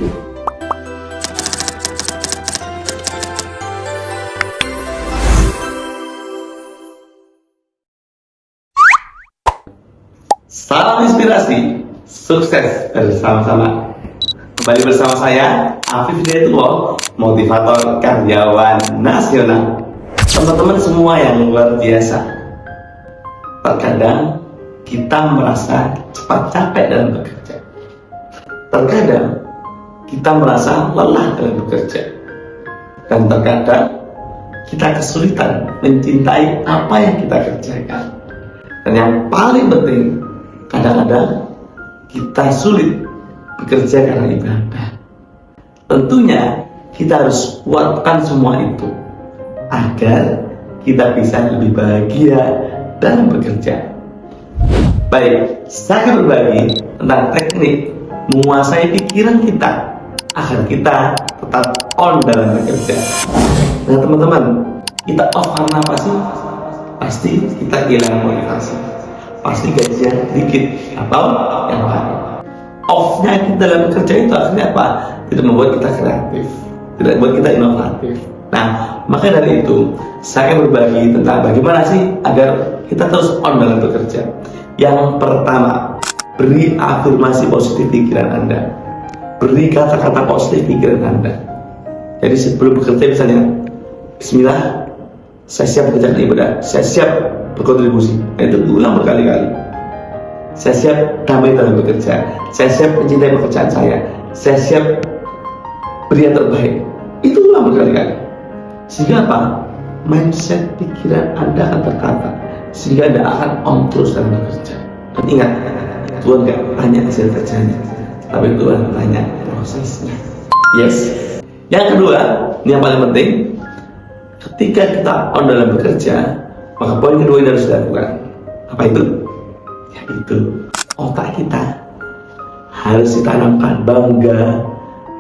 Salam inspirasi, sukses bersama-sama. Kembali bersama saya, Afif Hidayatullah, motivator karyawan nasional. Teman-teman semua yang luar biasa, terkadang kita merasa cepat capek dalam bekerja. Terkadang kita merasa lelah dalam bekerja. Dan terkadang kita kesulitan mencintai apa yang kita kerjakan. Dan yang paling penting, kadang-kadang kita sulit bekerja karena ibadah. Tentunya kita harus kuatkan semua itu agar kita bisa lebih bahagia dalam bekerja. Baik, saya akan berbagi tentang teknik menguasai pikiran kita agar kita tetap on dalam bekerja. Nah teman-teman, kita off karena apa sih? Pasti kita kehilangan motivasi, pasti gajinya dikit atau yang lain. Off-nya kita dalam bekerja itu akhirnya apa? Tidak membuat kita kreatif, tidak membuat kita inovatif. Nah, maka dari itu saya akan berbagi tentang bagaimana sih agar kita terus on dalam bekerja. Yang pertama, beri afirmasi positif pikiran Anda. Beri kata-kata positif pikiran Anda. Jadi sebelum bekerja misalnya, Bismillah, saya siap bekerja di ibadah, saya siap berkontribusi. Nah, itu ulang berkali-kali. Saya siap damai dalam bekerja, saya siap mencintai pekerjaan saya siap beri yang terbaik. Itu ulang berkali-kali. Sehingga apa? Mindset pikiran Anda akan tertata, sehingga Anda akan on terus dalam bekerja. Dan ingat, Tuhan gak tanya hasil kerjanya, tapi Tuhan tanya prosesnya. Yes. Yang kedua, ini yang paling penting, ketika kita on dalam bekerja, maka poin kedua yang harus dilakukan. Apa itu? Yaitu otak kita harus ditanamkan bangga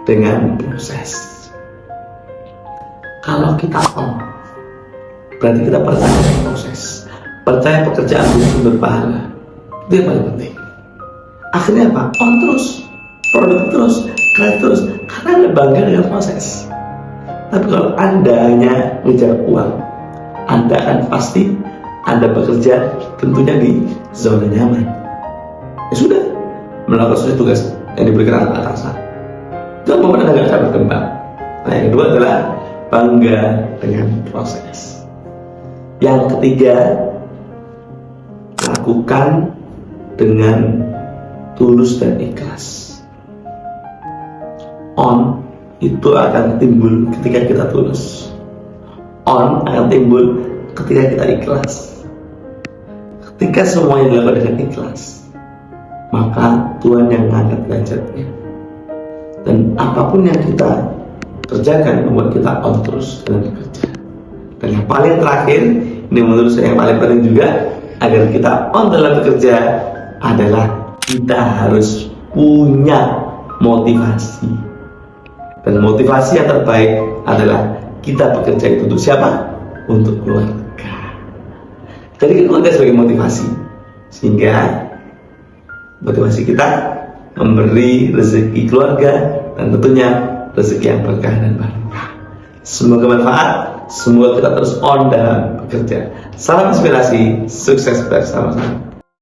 dengan proses. Kalau kita on, berarti kita percaya proses, percaya pekerjaan itu berpahala. Itu yang paling penting. Akhirnya apa? On terus, produk terus, kreatif terus, karena Anda bangga dengan proses. Tapi kalau Anda hanya ngejar uang, Anda akan pasti Anda bekerja tentunya di zona nyaman. Ya sudah, melakukan sesuai tugas yang diberikan atasan. Itu membuat Anda nggak akan berkembang. Nah, yang kedua adalah bangga dengan proses. Yang ketiga, lakukan dengan tulus dan ikhlas. On itu akan timbul ketika kita tulus. On akan timbul ketika kita ikhlas. Ketika semua yang dilakukan dengan ikhlas, maka Tuhan yang mengangkat derajatnya. Dan apapun yang kita kerjakan membuat kita on terus dalam bekerja. Dan yang paling terakhir, ini menurut saya yang paling penting juga, agar kita on dalam bekerja adalah kita harus punya motivasi. Dan motivasi yang terbaik adalah kita bekerja itu untuk siapa? Untuk keluarga. Jadi keluarga sebagai motivasi, sehingga motivasi kita memberi rezeki keluarga dan tentunya rezeki yang berkah dan barokah. Semoga bermanfaat, semoga kita terus on dalam bekerja. Salam inspirasi, sukses bersama-sama.